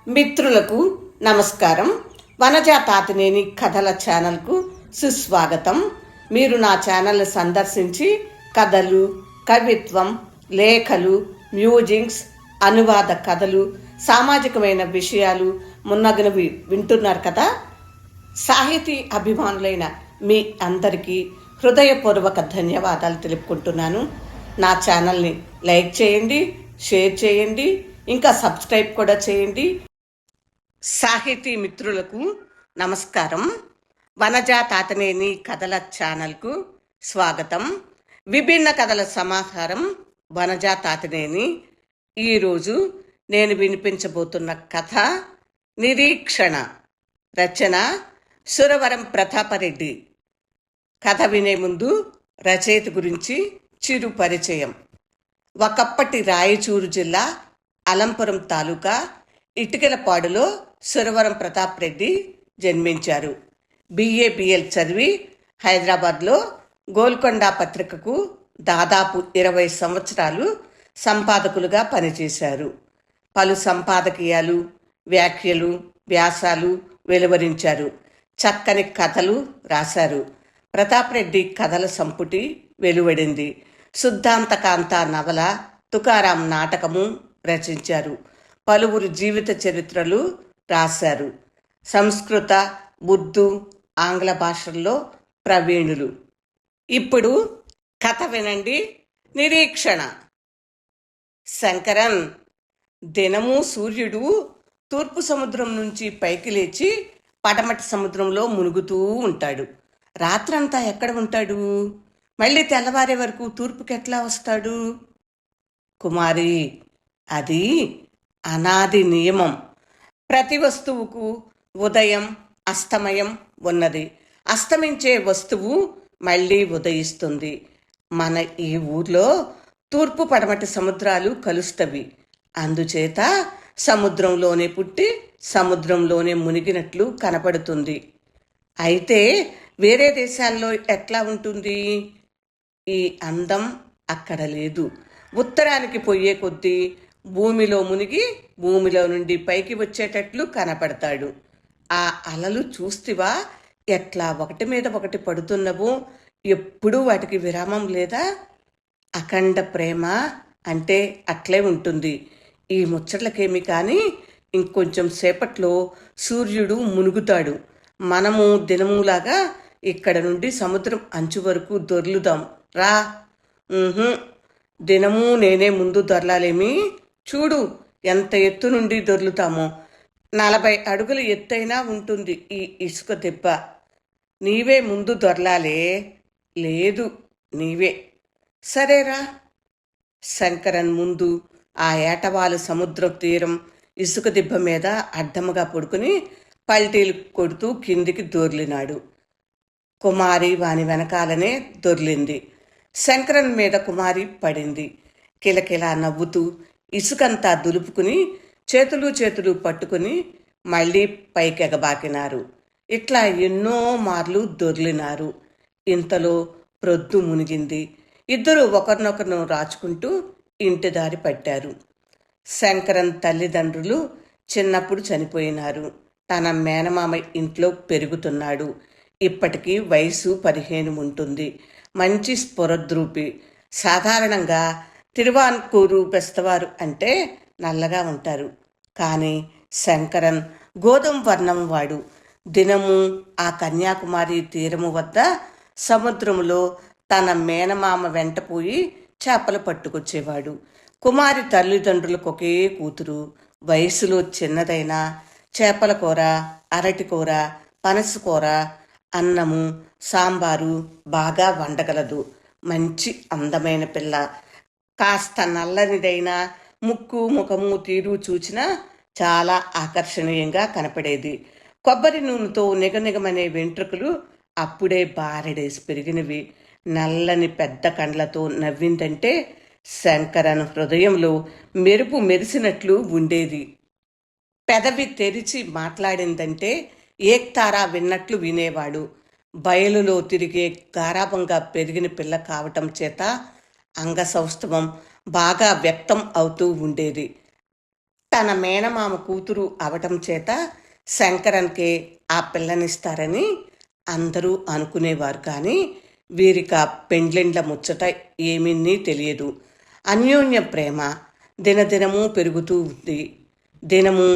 మిత్రులకు నమస్కారం. వనజా తాతినేని కథల ఛానల్కు సుస్వాగతం. మీరు నా ఛానల్ని సందర్శించి కథలు, కవిత్వం, లేఖలు, మ్యూజిక్స్, అనువాద కథలు, సామాజికమైన విషయాలు మున్నగినవి వింటున్నారు కదా. సాహితీ అభిమానులైన మీ అందరికీ హృదయపూర్వక ధన్యవాదాలు తెలుపుకుంటున్నాను. నా ఛానల్ని లైక్ చేయండి, షేర్ చేయండి, ఇంకా సబ్స్క్రైబ్ కూడా చేయండి. సాహితీ మిత్రులకు నమస్కారం. వనజా తాతినేని కథల ఛానల్కు స్వాగతం. విభిన్న కథల సమాహారం వనజా తాతినేని. ఈరోజు నేను వినిపించబోతున్న కథ నిరీక్షణ. రచన సురవరం ప్రతాపరెడ్డి. కథ వినే ముందు రచయిత గురించి చిరు పరిచయం. ఒకప్పటి రాయచూరు జిల్లా అలంపురం తాలూకా ఇటుకలపాడులో సురవరం ప్రతాప్ రెడ్డి జన్మించారు. BA-BL చదివి హైదరాబాద్లో గోల్కొండ పత్రికకు దాదాపు 20 సంవత్సరాలు సంపాదకులుగా పనిచేశారు. పలు సంపాదకీయాలు, వ్యాఖ్యలు, వ్యాసాలు వెలువరించారు. చక్కని కథలు రాశారు. ప్రతాప్ రెడ్డి కథల సంపుటి వెలువడింది. శుద్ధాంతకాంత నవల, తుకారాం నాటకము రచించారు. పలువురు జీవిత చరిత్రలు రాశారు. సంస్కృత, ఉర్దూ, ఆంగ్ల భాషల్లో ప్రవీణులు. ఇప్పుడు కథ వినండి. నిరీక్షణ. శంకరన్, దినము సూర్యుడు తూర్పు సముద్రం నుంచి పైకి లేచి పడమటి సముద్రంలో మునుగుతూ ఉంటాడు. రాత్రంతా ఎక్కడ ఉంటాడు? మళ్ళీ తెల్లవారే వరకు తూర్పుకి ఎట్లా వస్తాడు? కుమారి, అది అనాది నియమం. ప్రతి వస్తువుకు ఉదయం, అస్తమయం ఉన్నది. అస్తమించే వస్తువు మళ్ళీ ఉదయిస్తుంది. మన ఈ ఊర్లో తూర్పు పడమటి సముద్రాలు కలుస్తవి. అందుచేత సముద్రంలోనే పుట్టి సముద్రంలోనే మునిగినట్లు కనపడుతుంది. అయితే వేరే దేశాల్లో ఎట్లా ఉంటుంది? ఈ అందం అక్కడ లేదు. ఉత్తరానికి పోయే కొద్దీ భూమిలో మునిగి భూమిలో నుండి పైకి వచ్చేటట్లు కనపడతాడు. ఆ అలలు చూస్తివా ఎట్లా ఒకటి మీద ఒకటి పడుతున్నవో? ఎప్పుడూ వాటికి విరామం లేదా? అఖండ ప్రేమ అంటే అట్లే ఉంటుంది. ఈ ముచ్చట్లకేమి కానీ ఇంకొంచెం సేపట్లో సూర్యుడు మునుగుతాడు. మనము దినములాగా ఇక్కడ నుండి సముద్రం అంచు వరకు దొర్లుదాం రా. దినము నేనే ముందు దొరలాలేమి. చూడు ఎంత ఎత్తు నుండి దొర్లుతామో. 40 అడుగుల ఎత్తైనా ఉంటుంది ఈ ఇసుక దెబ్బ. నీవే ముందు దొరలాలే. లేదు, నీవే. సరేరా. శంకరన్ ముందు ఆ ఏటవాలు సముద్ర తీరం ఇసుక దిబ్బ మీద అడ్డముగా పడుకుని పల్టీలు కొడుతూ కిందికి దొర్లినాడు. కుమారి వాని వెనకాలనే దొర్లింది. శంకరన్ మీద కుమారి పడింది. కిలకిలా నవ్వుతూ ఇసుకంతా దులుపుకుని చేతులు పట్టుకుని మళ్ళీ పైకెగబాకినారు. ఇట్లా ఎన్నో మార్లు దొర్లినారు. ఇంతలో ప్రొద్దు మునిగింది. ఇద్దరు ఒకరినొకరు రాచుకుంటూ ఇంటి దారి పట్టారు. శంకరన్ తల్లిదండ్రులు చిన్నప్పుడు చనిపోయినారు. తన మేనమామ ఇంట్లో పెరుగుతున్నాడు. ఇప్పటికీ వయసు 15 ఉంటుంది. మంచి స్ఫురద్రూపి. సాధారణంగా తిరువాన్కూరు బెస్తవారు అంటే నల్లగా ఉంటారు. కానీ శంకరన్ గోధుమ వర్ణం వాడు. దినము ఆ కన్యాకుమారి తీరము వద్ద సముద్రములో తన మేనమామ వెంటపోయి చేపలు పట్టుకొచ్చేవాడు. కుమారి తల్లిదండ్రులకు ఒకే కూతురు. వయసులో చిన్నదైనా చేపల కూర, అరటి కూర, పనస కూర, అన్నము, సాంబారు బాగా వండగలదు. మంచి అందమైన పిల్ల. కాస్త నల్లనిదైనా ముక్కు, ముఖము, తీరు చూచినా చాలా ఆకర్షణీయంగా కనపడేది. కొబ్బరి నూనెతో నిగనిగమనే వెంట్రుకలు అప్పుడే బారెడేసి పెరిగినవి. నల్లని పెద్ద కండ్లతో నవ్విందంటే శంకరన్ హృదయంలో మెరుపు మెరిసినట్లు ఉండేది. పెదవి తెరిచి మాట్లాడిందంటే ఏక్తారా విన్నట్లు వినేవాడు. బయలులో తిరిగే గారాభంగా పెరిగిన పిల్ల కావటం చేత అంగసౌష్ఠవం బాగా వ్యక్తం అవుతూ ఉండేది. తన మేనమామ కూతురు అవటం చేత శంకరన్కే ఆ పిల్లనిస్తారని అందరూ అనుకునేవారు. కానీ వీరిక పెండ్లిండ్ల ముచ్చట ఏమీ తెలియదు. అన్యోన్య ప్రేమ దినదినము పెరుగుతూ ఉంది. దినము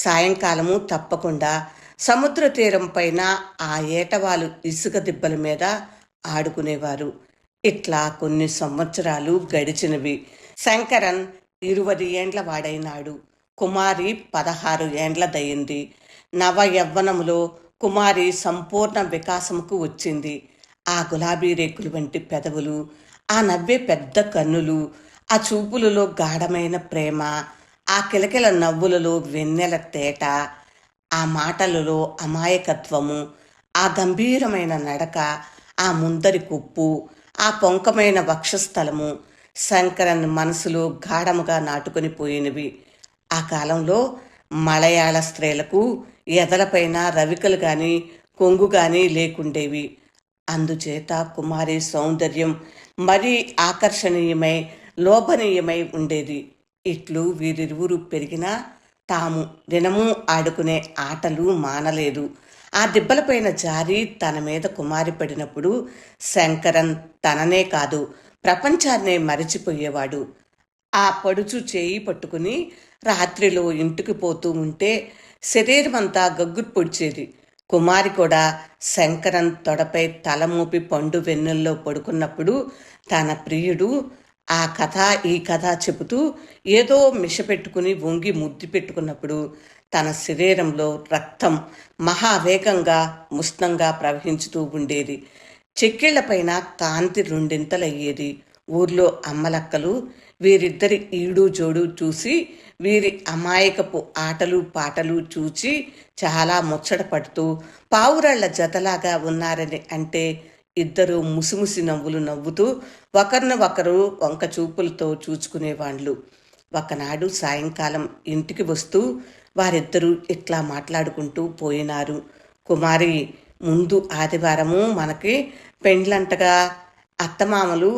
సాయంకాలము తప్పకుండా సముద్ర తీరం పైన ఆ ఏటవాలు ఇసుక దిబ్బల మీద ఆడుకునేవారు. ఇట్లా కొన్ని సంవత్సరాలు గడిచినవి. శంకరన్ 20 ఏండ్ల వాడైనాడు. కుమారి 16 ఏండ్లదయింది. నవ యవ్వనములో కుమారి సంపూర్ణ వికాసముకు వచ్చింది. ఆ గులాబీ రేకులు వంటి పెదవులు, ఆ నవ్వే పెద్ద కన్నులు, ఆ చూపులలో గాఢమైన ప్రేమ, ఆ కిలకిల నవ్వులలో వెన్నెల తేట, ఆ మాటలలో అమాయకత్వము, ఆ గంభీరమైన నడక, ఆ ముందరి కొప్పు, ఆ పొంకమైన వక్షస్థలము శంకరన్ మనసులో గాఢముగా నాటుకొని పోయినవి. ఆ కాలంలో మలయాళ స్త్రీలకు ఎదలపైన రవికలు గాని కొంగు గాని లేకుండేవి. అందుచేత కుమారి సౌందర్యం మరీ ఆకర్షణీయమై లోభనీయమై ఉండేది. ఇట్లు వీరిరువురు పెరిగినా తాము దినము ఆడుకునే ఆటలు మానలేదు. ఆ దిబ్బలపైన జారి తన మీద కుమారి పడినప్పుడు శంకరన్ తననే కాదు ప్రపంచాన్నే మరిచిపోయేవాడు. ఆ పడుచు చేయి పట్టుకుని రాత్రిలో ఇంటికి పోతూ ఉంటే శరీరమంతా గగ్గురు పొడిచేది. కుమారి కూడా శంకరన్ తొడపై తల మోపి పండు వెన్నెల్లో పడుకున్నప్పుడు తన ప్రియుడు ఆ కథ ఈ కథ చెబుతూ ఏదో మిషపెట్టుకుని వంగి ముద్దు పెట్టుకున్నప్పుడు తన శరీరంలో రక్తం మహావేగంగా ఉష్ణంగా ప్రవహించుతూ ఉండేది. చెక్కిళ్లపైన కాంతి రెండింతలయ్యేది. ఊర్లో అమ్మలక్కలు వీరిద్దరి ఈడు జోడు చూసి వీరి అమాయకపు ఆటలు పాటలు చూచి చాలా ముచ్చట పడుతూ పావురాళ్ల జతలాగా ఉన్నారని అంటే ఇద్దరు ముసిముసి నవ్వులు నవ్వుతూ ఒకరిని ఒకరు వంక చూపులతో చూచుకునేవాళ్ళు. ఒకనాడు సాయంకాలం ఇంటికి వస్తూ వారిద్దరూ ఇట్లా మాట్లాడుకుంటూ పోయినారు. కుమారి, ముందు ఆదివారము మనకి పెండ్లంటగా అత్తమామలు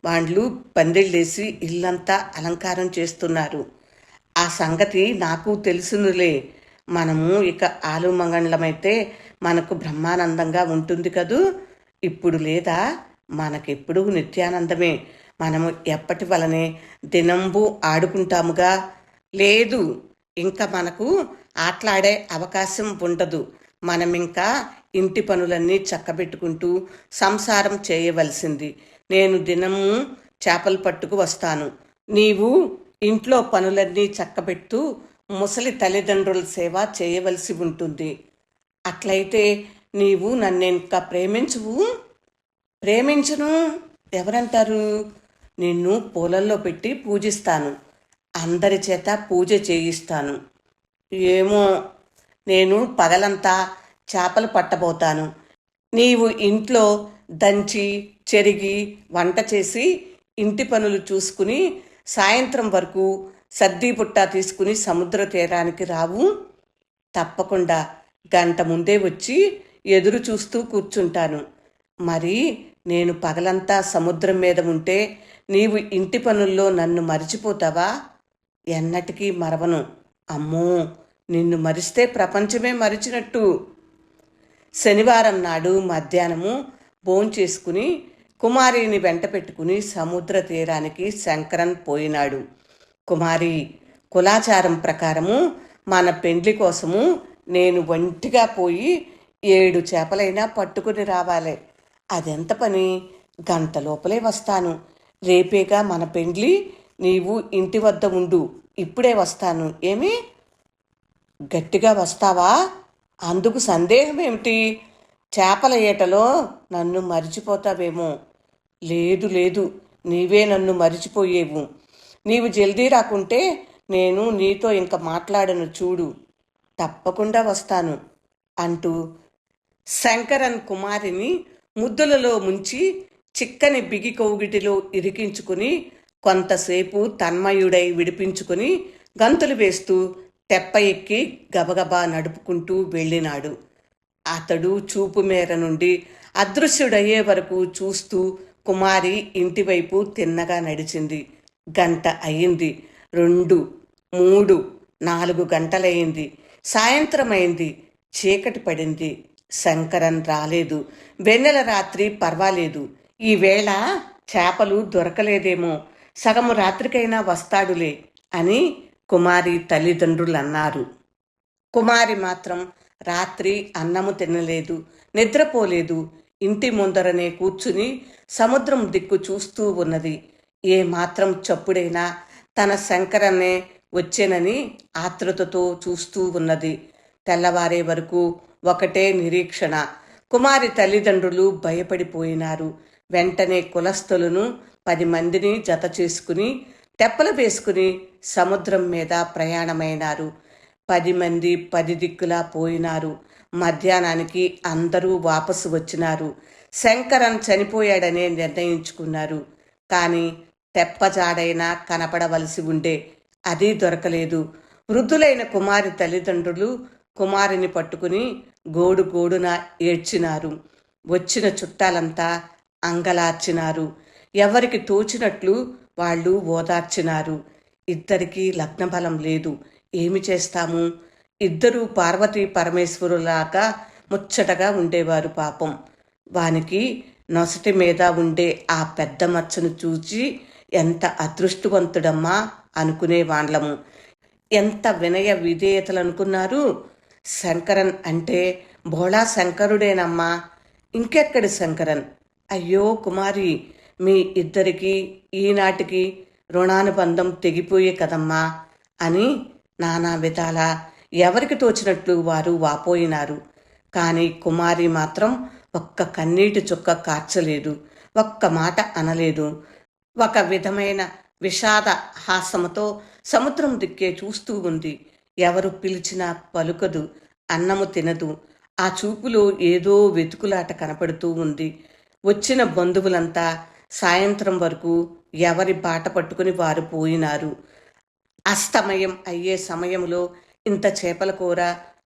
వాళ్ళు పందిళ్ళేసి ఇల్లంతా అలంకారం చేస్తున్నారు. ఆ సంగతి నాకు తెలుసునులే. మనము ఇక ఆలుమంగళమైతే మనకు బ్రహ్మానందంగా ఉంటుంది కదూ. ఇప్పుడు లేదా? మనకెప్పుడు నిత్యానందమే. మనము ఎప్పటి వలనే దినంబు ఆడుకుంటాముగా. లేదు, ఇంకా మనకు ఆటలాడే అవకాశం ఉండదు. మనమింకా ఇంటి పనులన్నీ చక్కబెట్టుకుంటూ సంసారం చేయవలసింది. నేను దినము చేపలు పట్టుకు వస్తాను. నీవు ఇంట్లో పనులన్నీ చక్కబెడుతూ ముసలి తల్లిదండ్రుల సేవ చేయవలసి ఉంటుంది. అట్లయితే నీవు నన్నింకా ప్రేమించువు? ప్రేమించను ఎవరంటారు? నిన్ను పూలల్లో పెట్టి పూజిస్తాను. అందరి చేత పూజ చేయిస్తాను. ఏమో, నేను పగలంతా చేపలు పట్టబోతాను. నీవు ఇంట్లో దంచి చెరిగి వంట చేసి ఇంటి పనులు చూసుకుని సాయంత్రం వరకు సర్దీ పుట్ట తీసుకుని సముద్ర తీరానికి రావు. తప్పకుండా గంట ముందే వచ్చి ఎదురు చూస్తూ కూర్చుంటాను. మరి నేను పగలంతా సముద్రం మీద ఉంటే నీవు ఇంటి పనుల్లో నన్ను మరిచిపోతావా? ఎన్నటికీ మరవను. అమ్మో, నిన్ను మరిస్తే ప్రపంచమే మరిచినట్టు. శనివారం నాడు మధ్యాహ్నము భోంచేసుకుని కుమారిని వెంట పెట్టుకుని సముద్ర తీరానికి శంకరన్ పోయినాడు. కుమారి, కులాచారం ప్రకారము మన పెండ్లి కోసము నేను ఒంటిగా పోయి 7 చేపలైనా పట్టుకుని రావాలి. అదెంత పని? గంట లోపలే వస్తాను. రేపేగా మన పెండ్లి. నీవు ఇంటి వద్ద ఉండు. ఇప్పుడే వస్తాను. ఏమి? గట్టిగా వస్తావా? అందుకు సందేహం ఏమిటి? చేపల ఏటలో నన్ను మరిచిపోతావేమో. లేదు లేదు, నీవే నన్ను మరిచిపోయేవు. నీవు జల్దీ రాకుంటే నేను నీతో ఇంక మాట్లాడను చూడు. తప్పకుండా వస్తాను అంటూ శంకరన్ కుమారిని ముద్దులలో ముంచి చిక్కని బిగి కౌగిటిలో ఇరికించుకుని కొంతసేపు తన్మయుడై విడిపించుకుని గంతులు వేస్తూ తెప్ప ఎక్కి గబగబా నడుపుకుంటూ వెళ్ళినాడు. అతడు చూపు మేర నుండి అదృశ్యుడయ్యే వరకు చూస్తూ కుమారి ఇంటివైపు తిన్నగా నడిచింది. గంట అయింది. 2, 3, 4 గంటలయింది. సాయంత్రమైంది. చీకటి పడింది. శంకరన్ రాలేదు. వెన్నెల రాత్రి పర్వాలేదు. ఈవేళ చేపలు దొరకలేదేమో, సగము రాత్రికైనా వస్తాడులే అని కుమారి తల్లిదండ్రులన్నారు. కుమారి మాత్రం రాత్రి అన్నము తినలేదు, నిద్రపోలేదు. ఇంటి ముందరనే కూర్చుని సముద్రం దిక్కు చూస్తూ ఉన్నది. ఏ మాత్రం చప్పుడైనా తన శంకరన్నే వచ్చేనని ఆతృతతో చూస్తూ ఉన్నది. తెల్లవారే వరకు ఒకటే నిరీక్షణ. కుమారి తల్లిదండ్రులు భయపడిపోయినారు. వెంటనే కులస్తులను 10 మందిని జత చేసుకుని తెప్పలు వేసుకుని సముద్రం మీద ప్రయాణమైనారు. 10 మంది 10 దిక్కులా పోయినారు. మధ్యాహ్నానికి అందరూ వాపసు వచ్చినారు. శంకరన్ చనిపోయాడనే నిర్ణయించుకున్నారు. కానీ తెప్పజాడైనా కనపడవలసి ఉండే. అది దొరకలేదు. వృద్ధులైన కుమారి తల్లిదండ్రులు కుమారుని పట్టుకుని గోడు గోడున ఏడ్చినారు. వచ్చిన చుట్టాలంతా అంగలార్చినారు. ఎవరికి తోచినట్లు వాళ్ళు ఓదార్చినారు. ఇద్దరికీ లగ్నబలం లేదు. ఏమి చేస్తాము? ఇద్దరూ పార్వతీ పరమేశ్వరులాగా ముచ్చటగా ఉండేవారు. పాపం వానికి నొసటి మీద ఉండే ఆ పెద్ద మచ్చను చూచి ఎంత అదృష్టవంతుడమ్మా అనుకునేవాళ్ళము. ఎంత వినయ విధేయతలు అనుకున్నారు. శంకరన్ అంటే భోళా శంకరుడేనమ్మా. ఇంకెక్కడి శంకరన్? అయ్యో కుమారి, మీ ఇద్దరికీ ఈనాటికి రుణానుబంధం తెగిపోయే కదమ్మా అని నానా విధాల ఎవరికి తోచినట్లు వారు వాపోయినారు. కానీ కుమారి మాత్రం ఒక్క కన్నీటి చుక్క కార్చలేదు, ఒక్క మాట అనలేదు. ఒక విధమైన విషాద హాసముతో సముద్రం దిక్కే చూస్తూ ఉంది. ఎవరు పిలిచినా పలుకదు, అన్నము తినదు. ఆ చూపులో ఏదో వెతుకులాట కనపడుతూ ఉంది. వచ్చిన బంధువులంతా సాయంత్రం వరకు ఎవరి బాట పట్టుకుని వారు పోయినారు. అస్తమయం అయ్యే సమయంలో ఇంత చేపల కూర,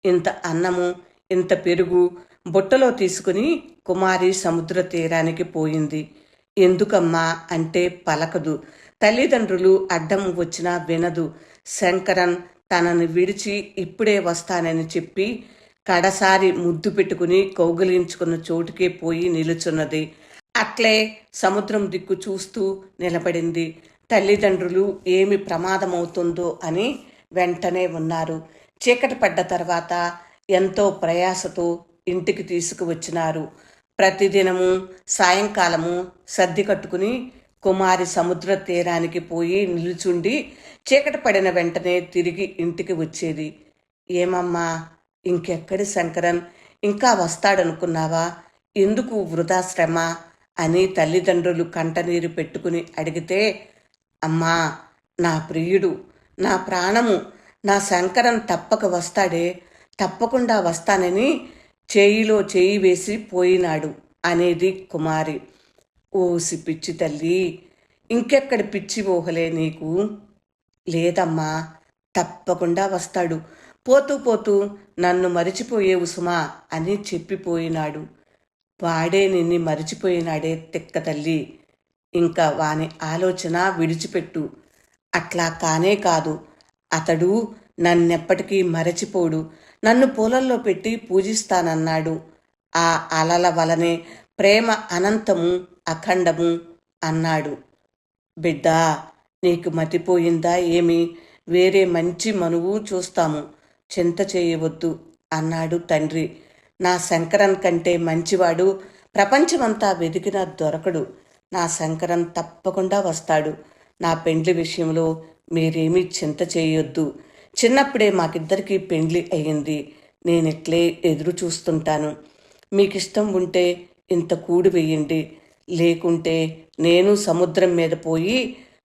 ఇంత అన్నము, ఇంత పెరుగు బుట్టలో తీసుకుని కుమారి సముద్ర తీరానికి పోయింది. ఎందుకమ్మా అంటే పలకదు. తల్లిదండ్రులు అడ్డం వచ్చినా వినదు. శంకరన్ తనను విడిచి ఇప్పుడే వస్తానని చెప్పి కడసారి ముద్దు పెట్టుకుని కౌగిలించుకున్న చోటుకే పోయి నిలుచున్నది. అట్లే సముద్రం దిక్కు చూస్తూ నిలబడింది. తల్లిదండ్రులు ఏమి ప్రమాదమవుతుందో అని వెంటనే ఉన్నారు. చీకటి పడ్డ తర్వాత ఎంతో ప్రయాసతో ఇంటికి తీసుకువచ్చినారు. ప్రతిదినము సాయంకాలము సర్ది కట్టుకుని కుమారి సముద్ర తీరానికి పోయి నిలుచుండి చీకటి పడిన వెంటనే తిరిగి ఇంటికి వచ్చేది. ఏమమ్మా, ఇంకెక్కడి శంకరన్? ఇంకా వస్తాడనుకున్నావా? ఎందుకు వృధా శ్రమ అని తల్లిదండ్రులు కంటనీరు పెట్టుకుని అడిగితే, అమ్మా, నా ప్రియుడు, నా ప్రాణము, నా శంకరన్ తప్పక వస్తాడే, తప్పకుండా వస్తానని చేయిలో చేయి వేసి పోయినాడు అనేది కుమారి. ఓసి పిచ్చి తల్లి, ఇంకెక్కడి పిచ్చి ఊహలే నీకు? లేదమ్మా, తప్పకుండా వస్తాడు. పోతూ పోతూ నన్ను మరిచిపోయేవు సుమా అని చెప్పిపోయినాడు. వాడే నిన్ను మరిచిపోయినాడే తిక్క తల్లి. ఇంకా వాని ఆలోచన విడిచిపెట్టు. అట్లా కానే కాదు. అతడు నన్నెప్పటికీ మరచిపోడు. నన్ను పూలల్లో పెట్టి పూజిస్తానన్నాడు. ఆ అలల వలనే ప్రేమ అనంతము అఖండము అన్నాడు. బిడ్డా, నీకు మతిపోయిందా ఏమి? వేరే మంచి మనువు చూస్తాము, చింత చేయవద్దు అన్నాడు తండ్రి. నా శంకరన్ కంటే మంచివాడు ప్రపంచమంతా వెతికినా దొరకడు. నా శంకరన్ తప్పకుండా వస్తాడు. నా పెండ్లి విషయంలో మీరేమీ చింత చేయొద్దు. చిన్నప్పుడే మాకిద్దరికీ పెండ్లి అయ్యింది. నేనిట్లే ఎదురు చూస్తుంటాను. మీకిష్టం ఉంటే ఇంత కూడి వెయ్యండి, లేకుంటే నేను సముద్రం మీద పోయి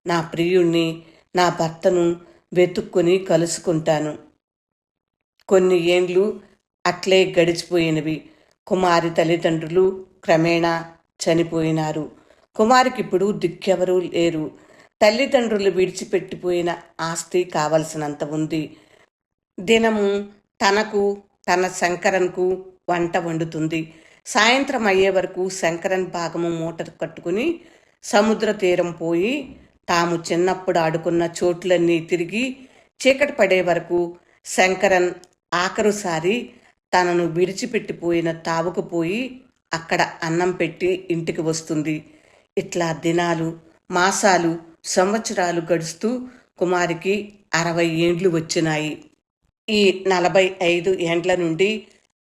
నా ప్రియుణ్ణి, నా భర్తను వెతుక్కుని కలుసుకుంటాను. కొన్ని ఏండ్లు అట్లే గడిచిపోయినవి. కుమారి తల్లిదండ్రులు క్రమేణా చనిపోయినారు. కుమారికిప్పుడు దిక్కెవరూ లేరు. తల్లిదండ్రులు విడిచిపెట్టిపోయిన ఆస్తి కావలసినంత ఉంది. దినము తనకు తన శంకరన్కు వంట వండుతుంది. సాయంత్రం అయ్యే వరకు శంకరన్ భాగము మూట కట్టుకుని సముద్ర తీరం పోయి తాము చిన్నప్పుడు ఆడుకున్న చోట్లన్నీ తిరిగి చీకటి పడే వరకు శంకరన్ ఆఖరుసారి తనను విడిచిపెట్టిపోయిన తావుకు పోయి అక్కడ అన్నం పెట్టి ఇంటికి వస్తుంది. ఇట్లా దినాలు, మాసాలు, సంవత్సరాలు గడుస్తూ కుమారికి 60 ఏండ్లు వచ్చినాయి. ఈ 45 ఏండ్ల నుండి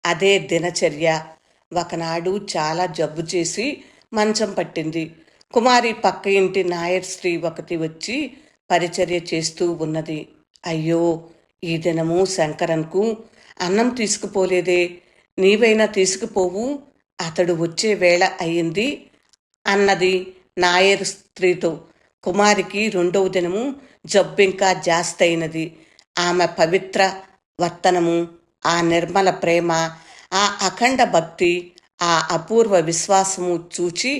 అదే దినచర్య. ఒకనాడు చాలా జబ్బు చేసి మంచం పట్టింది. కుమారి పక్క ఇంటి నాయర్ స్త్రీ ఒకటి వచ్చి పరిచర్య చేస్తూ ఉన్నది. అయ్యో, ఈ దినము శంకరన్కు అన్నం తీసుకుపోలేదే, నీవైనా తీసుకుపోవు, అతడు వచ్చే వేళ అయింది అన్నది నాయర్ స్త్రీతో. కుమారికి 2వ దినము జబ్బింకా జాస్తైనది. ఆమె పవిత్ర వర్తనము, ఆ నిర్మల ప్రేమ, ఆ అఖండ భక్తి, ఆ అపూర్వ విశ్వాసము చూచి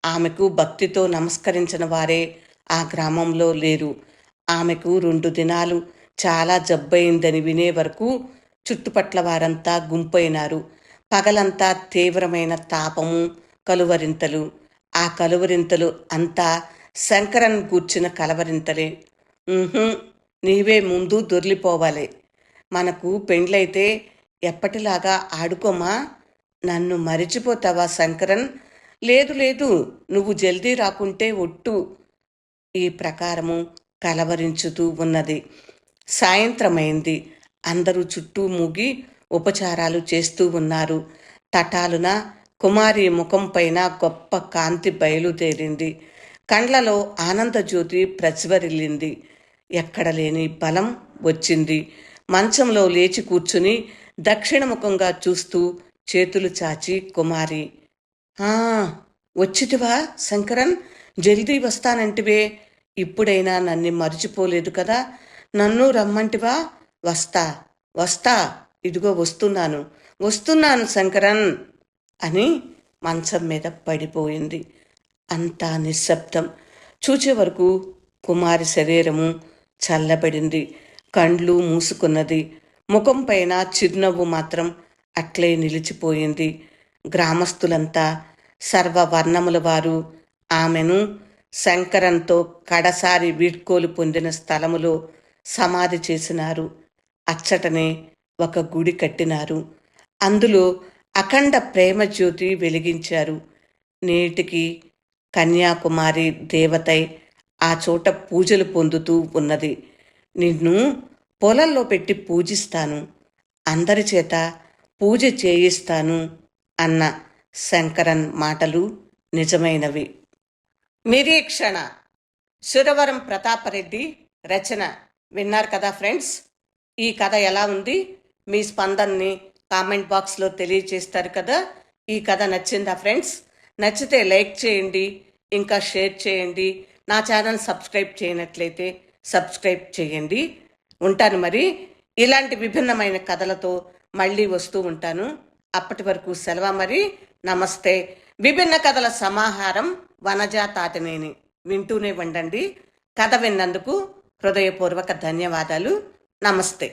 ఆమెకు భక్తితో నమస్కరించిన వారే ఆ గ్రామంలో లేరు. ఆమెకు 2 దినాలు చాలా జబ్బయిందని వినే వరకు చుట్టుపట్ల వారంతా గుంపైనారు. పగలంతా తీవ్రమైన తాపము, కలువరింతలు. ఆ కలువరింతలు అంతా శంకరన్ గూర్చిన కలవరింతలే. నీవే ముందు దొర్లిపోవాలి, మనకు పెండ్లైతే ఎప్పటిలాగా ఆడుకోమా, నన్ను మరిచిపోతావా శంకరన్? లేదు లేదు, నువ్వు జల్దీ రాకుంటే ఒట్టు. ఈ ప్రకారము కలవరించుతూ ఉన్నది. సాయంత్రమైంది. అందరూ చుట్టూ మూగి ఉపచారాలు చేస్తూ ఉన్నారు. తటాలున కుమారి ముఖం పైన గొప్ప కాంతి బయలుదేరింది. కండ్లలో ఆనందజ్యోతి ప్రజ్వరిల్లింది. ఎక్కడ లేని బలం వచ్చింది. మంచంలో లేచి కూర్చుని దక్షిణముఖంగా చూస్తూ చేతులు చాచి కుమారి, వచ్చితివా శంకరన్? జల్దీ వస్తానంటివే, ఇప్పుడైనా నన్ను మర్చిపోలేదు కదా, నన్ను రమ్మంటివా? వస్తా వస్తా, ఇదిగో వస్తున్నాను వస్తున్నాను శంకరన్ అని మంచం మీద పడిపోయింది. అంతా నిశ్శబ్దం. చూచే వరకు కుమారి శరీరము చల్లబడింది. కండ్లు మూసుకున్నది. ముఖం పైన చిరునవ్వు మాత్రం అట్లే నిలిచిపోయింది. గ్రామస్తులంతా, సర్వవర్ణముల వారు ఆమెను శంకరంతో కడసారి వీడ్కోలు పొందిన స్థలములో సమాధి చేసినారు. అచ్చటనే ఒక గుడి కట్టినారు. అందులో అఖండ ప్రేమజ్యోతి వెలిగించారు. నేటికి కన్యాకుమారి దేవతై ఆ చోట పూజలు పొందుతూ ఉన్నది. నిన్ను పొలంలో పెట్టి పూజిస్తాను, అందరి చేత పూజ చేయిస్తాను అన్న శంకరన్ మాటలు నిజమైనవి. నిరీక్షణ. సురవరం ప్రతాపరెడ్డి రచన విన్నారు కదా ఫ్రెండ్స్. ఈ కథ ఎలా ఉంది? మీ స్పందనని కామెంట్ బాక్స్లో తెలియచేస్తారు కదా. ఈ కథ నచ్చిందా ఫ్రెండ్స్? నచ్చితే లైక్ చేయండి, ఇంకా షేర్ చేయండి. నా ఛానల్ సబ్స్క్రైబ్ చేయనట్లయితే సబ్స్క్రైబ్ చేయండి. ఉంటాను మరి. ఇలాంటి విభిన్నమైన కథలతో మళ్ళీ వస్తూ ఉంటాను. అప్పటి వరకు సెలవు మరి. నమస్తే. విభిన్న కథల సమాహారం వనజ తాతినేని. వింటూనే ఉండండి. కథ విన్నందుకు హృదయపూర్వక ధన్యవాదాలు. నమస్తే.